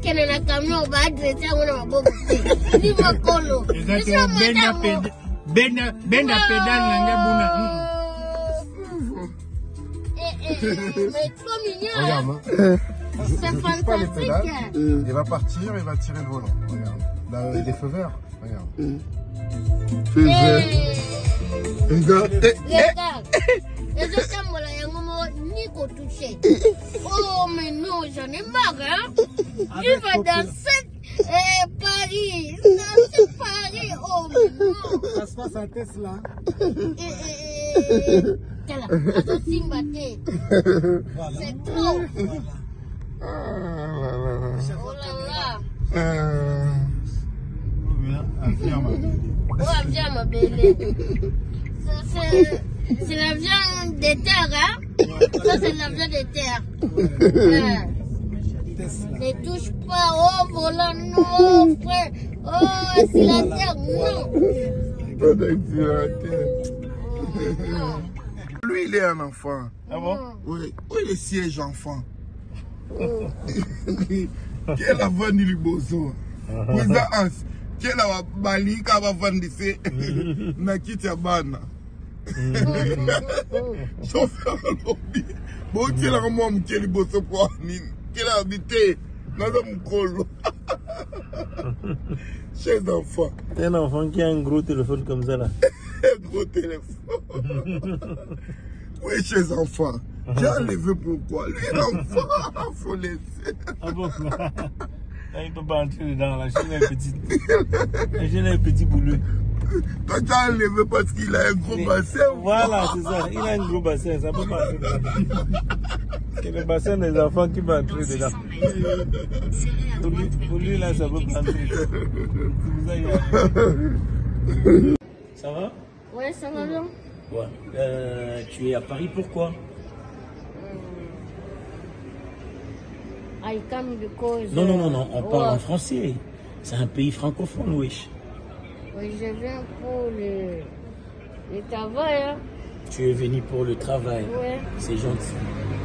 qu'elle est camion, on va adresser à mon bobo. Il va colo. Ben pédale, mais trop mignon. Regarde, C'est fantastique. il va partir, il va tirer le volant. Regarde. Là, les feux verts. Regarde. Feux verts. Regarde. Et je t'aime, là, il y a un moment ni qu'on touche. Oh, mais non, j'en ai marre, hein. Tu vas danser Paris. Danser Paris. Oh, mais non. Ça se passe à Tesla. C'est trop. Oh là là. Oh, viens ma belle. C'est la viande de terre, hein? Ça, c'est la viande de terre. Ne touche pas. Oh, volant, non, frère. Oh, c'est la terre, non. Lui, il est un enfant. Ah bon? Oui. Où est le siège enfant? Quelle a vendu le bozo? Vous avez quelle a bali qui va vendre ici? Nakita Bana. Chauffeur lobby. Bon, quelle a moi qui est bozo pour Nine? Quelle a habité? Madame Kolo. Chez enfant. C'est un enfant qui a un gros téléphone comme ça là. Un gros téléphone. Oui, chez enfants. Tu as enlevé pourquoi? Les enfants, il faut laisser. Ah bon? Il ne peut pas entrer dedans, la chaîne est petite. La chaîne est petit boulot. Toi, tu as enlevé parce qu'il a un gros bassin. Voilà, c'est ça. Il a un gros bassin, ça ne peut pas entrer dedans. C'est le bassin des enfants qui va entrer dedans. Pour lui, là, ça ne peut pas entrer. Ça va? Ouais, ça va bien. Ouais. Tu es à Paris, pourquoi? I come because... Non, on parle en français. C'est un pays francophone, wesh. Oui, je viens pour le travail. Hein. Tu es venu pour le travail. Ouais. C'est gentil.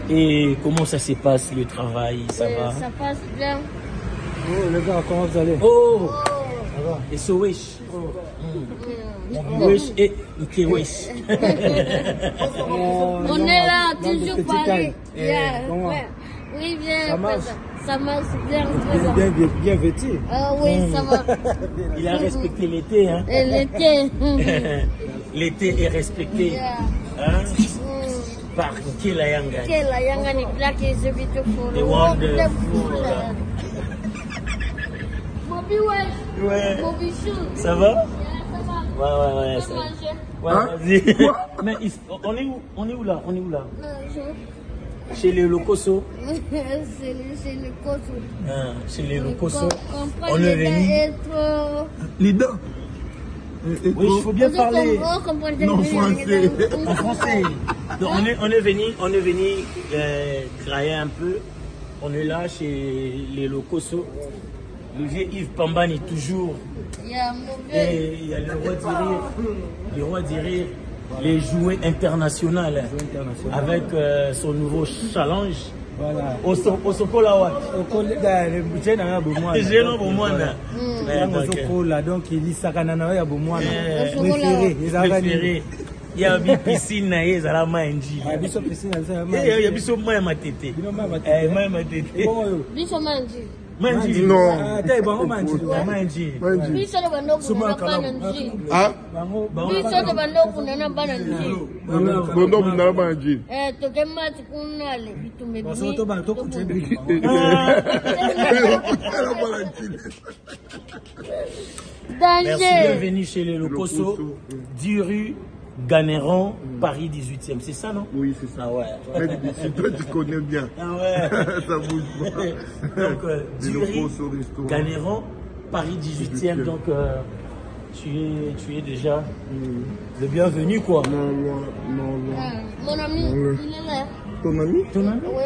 Et comment ça se passe, le travail? Ça va? Ça passe bien. Oh, les gars, comment vous allez? Oh! Ça va? Et ce wesh? Wesh et qui wesh? On est là, toujours pareil. Comment? Oui, bien. Ça marche? Ça marche bien. Bien vêtu. Ah oui, ça va. Il a respecté l'été, hein? Et l'été. L'été est respecté. Hein? Par Kelayanga. Kelayanga ni black is beautiful. The wonderful. Bobby Wesh. Ouais. Bobby Chou. Ça va? Ça va. Ouais. Ça mange. Ouais, vas-y. Mais on est où? On est où là? Chez les Locoso. C'est le Koso. Chez les Locoso. On est venu. Lida. Oui, il faut bien parler. Non, français. En français. Donc, on est venu travailler un peu. On est là chez les Locoso. Le vieux Yves Pambani toujours. Et il y a le roi d'Irir, les jouets internationaux avec son nouveau challenge. Voilà. Donc il dit ça préféré. Il y a une piscine, il y a une piscine. Manji. Non. Manji. Ah? Merci, bienvenue chez les Locoso, 10 rue Ganéron, Paris 18e. C'est ça, non? Oui, c'est ça. Ah ouais. Mais toi, tu connais bien. Ah ouais. Ça bouge pas. Donc, 10 rue Ganéron, Paris 18e. Donc, tu es déjà le bienvenu, quoi. Non. Mon ami, il est là. Ton ami? Oui,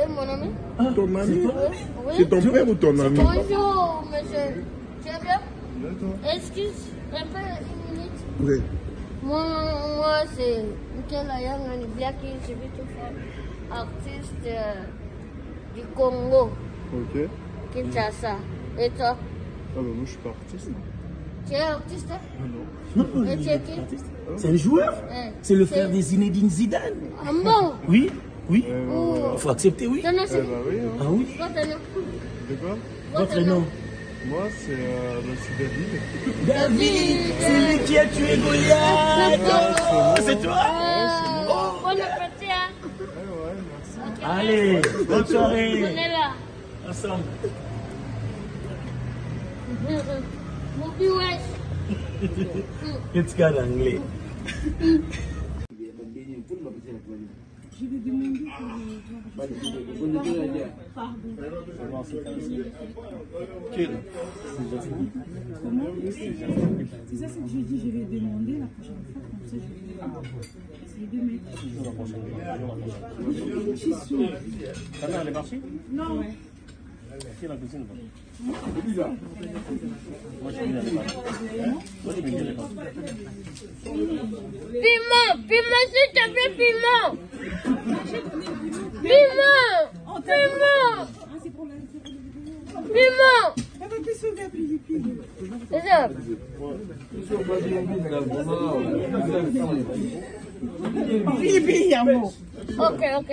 mon ami. Ton ami? Oui. C'est ton père ou ton ami? Bonjour, monsieur. Tu es bien? Excuse, un peu, une minute. Oui. Moi c'est Kelayanga ni Black is beautiful artiste du Congo. Ok. Kinshasa. Et toi? Ah bah moi je suis pas artiste. Tu es artiste? Non. Et tu es qui? C'est un joueur. C'est le frère de Zinedine Zidane. Ah bon? Oui, oui. Oh. Il faut accepter, oui. Ton nom c'est? Bah oui. Hein. Ah oui. Votre nom? De quoi? Votre nom? Moi c'est David. David, c'est lui qui a tué Goliath. Oh, c'est toi. Bon appétit, hein? Ouais, merci. Allez, bonne soirée. On est là. Ensemble. Mon petit wesh. Qu'est-ce qu'il y a d'anglais? Je vais demander Comment? C'est ça ce que je dis, je vais demander la prochaine fois, comme ça je vais essayer de mettre. Chissou. Ta mère elle est partie? Non. Qui est la cuisine? Moi je finis elle est partie. Piment, s'il te plaît, piment. C'est ça. Ok.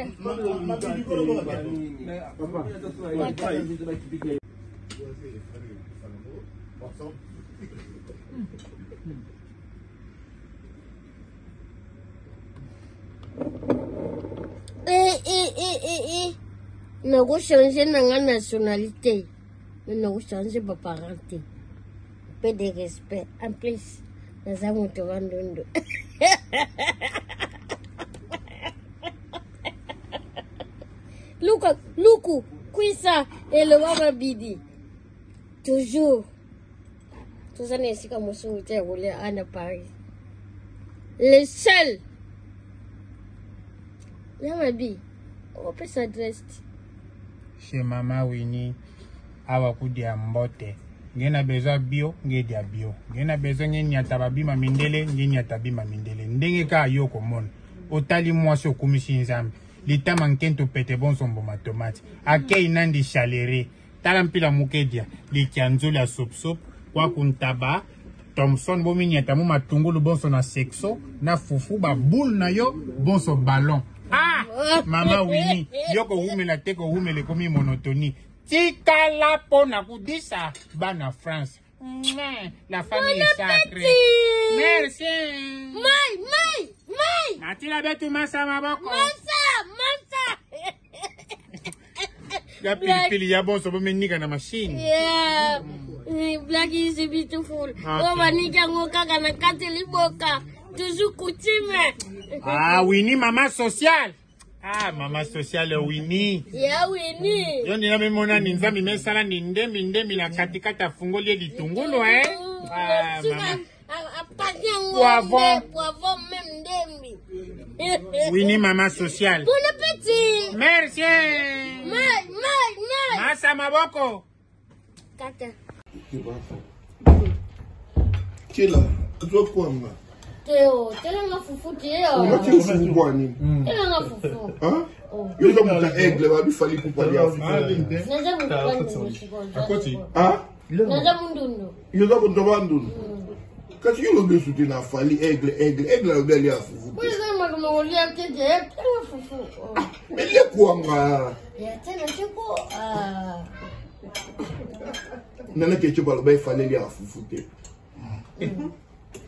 Nous avons changé notre nationalité. Nous avons changé ma parenté. Un peu de respect. En plus, nous avons tout vendu. Luku, Kwisa et le Wama Bidi. Toujours. Tout ça n'est pas comme ça, roulé à Paris. Le seul. Wama Bidi. On peut s'adresser. Chez Mama Winnie, awa kudia mbote. Ngena besoin bio, ngedia bio. Ngena besoin nyata babima mindele, nyata bima mindele. Ndenge ka yoko mon. Otali mwasi okumisi nzambe. Lita mankento pete bon sombo ma tomate. Akei nandi chalere. Talampila mukedia. Likianzuli a sop. Kwa kuntaba. Thompson bomi nyata mu matungulu bonso na sexo. Na fufu ba boule na yo. Bonso ballon. Ah! Mama Winnie. Yoko humela teko humele komi monotonie. Tika la pona kudisa. Bana France. La famille est sacrée. Merci. Mai. Atila betu masa maboko. Masa. Ya pilipili ya bonso bomenika na machine. Yeah. Black is beautiful. Oh, manika ngoka kana kati liboka. Toujours coutume. Ah, Winnie, maman sociale. Ah, maman sociale, Winnie. Yeah, Winnie. Yo nina memona ninzambi mesala ndembi na katikata fungoli litungulu Ah, maman. Poivron même ndembi. Winnie, maman sociale. Bon appétit. Merci. Mai. Masa maboko. Kata. Qui est là? Toi quoi, moi? Théo, t'es là nga fufu Théo. On a tiré sur le bois, ni. T'es là nga fufu. Hein? Il y a un aigle, il fallait pour parler africain. Naza mukwandu. Akoti? Hein? Naza mundundu. Il y a un tabandou. Quand tu as le soutien à Fali, aigle, a bien à fufu. Oui, c'est moi qui m'en lis à tête, t'es là fufu. Mais il y a quoi, moi? Il y a tellement de quoi. Nana que tu parles, il fallait à fufu.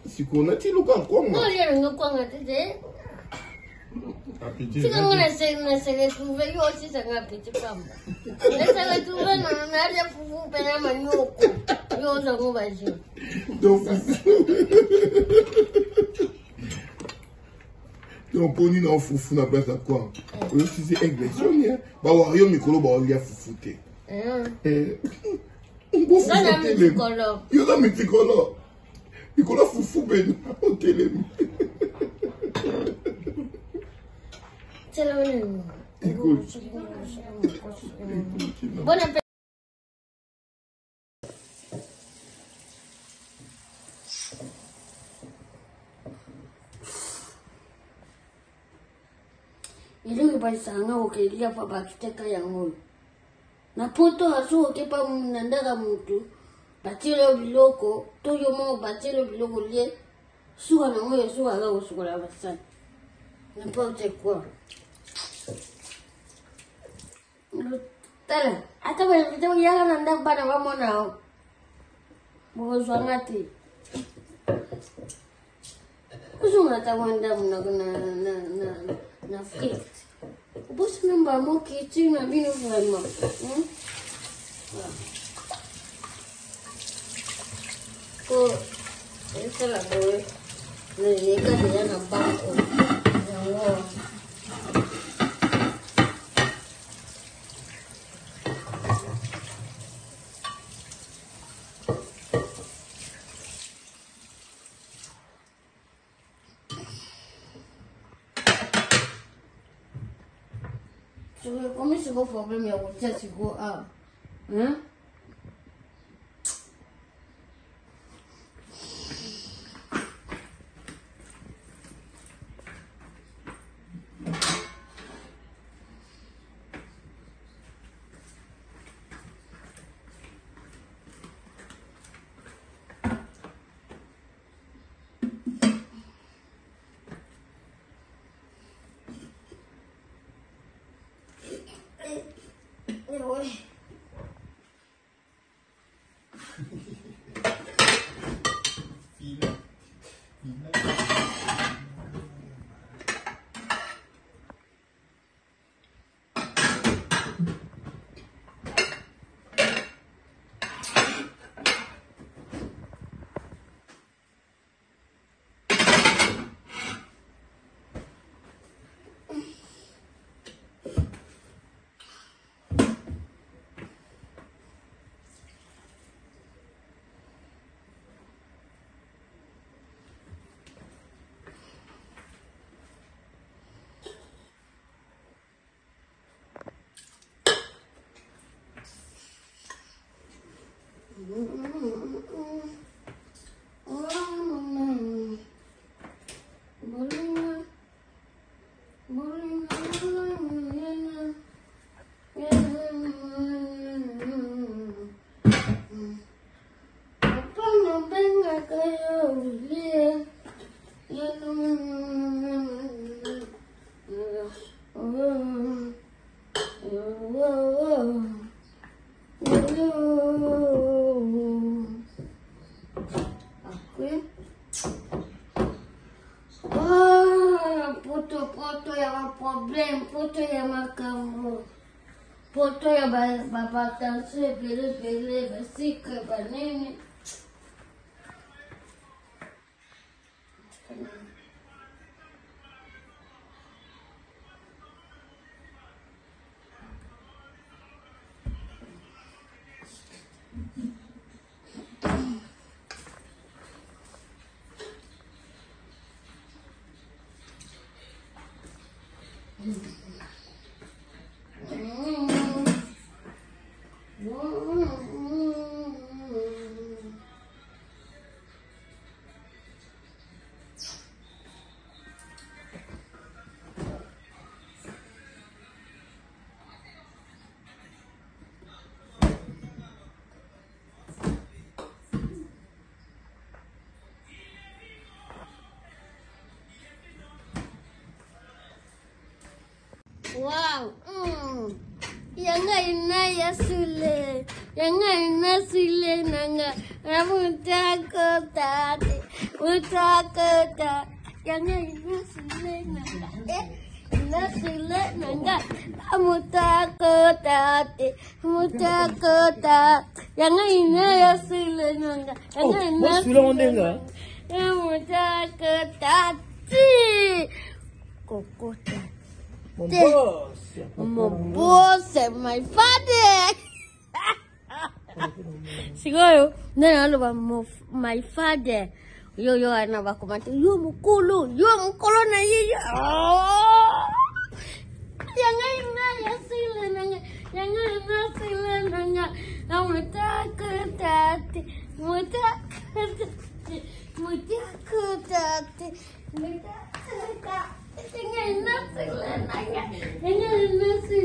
Si on a dit le camp, quoi, moi? Non, il y a un quoi, t'es. Si on essaie de retrouver, lui aussi, c'est un petit peu. Laissez retrouver, non, on a des fufu, pénal, manioc. Yo, ça va vas-y. Donc, on est en foufou, on a pas ça quoi? Si c'est agression, bah, on micro, bah, on y a foufouté. Ça, la multicolore. Il y a la multicolore. Nicolas foufou, ben, au télé. C'est la même. Écoute. Bon appétit. Il est pas ça, non, ok, il y a pas de tête à y Na poto asu kepa mnandaka mtu. Batilo biloko, toyo mo batilo biloko lie. Suka na moyo suka ga usuka la basani. N'importe quoi. Tala, ata ba kita yaga nanda bana ba mona. Bo zwangati. Kuzunga ta wanda na frites. Boss namba mo kitu na bino vraiment. Ko esa la boy. Le llega de na banco. Como se for problema eu vou te segurar, hein? Poto ya problem, poto ya makambo, poto ya babatanse bele basika banene. Wow. Yanga ina yasule. Yanga ina sule nanga. Mutakota. Mutakota. Yanga ina sule nanga. Ina sule nanga. Mutakota. Mutakota. Yanga ina yasule nanga. Yanga ina sule nanga. Mutakota. Kokota. Mon boss, my father. Sigoyo, nalo my father. Yo anaba kumati. Yo mukulu na yiyo. Yanga ina yasile nanga. Yanga ina sile nanga. Mutakotati. Mutakotati. Tinggal nasi lenangnya, tinggal nasi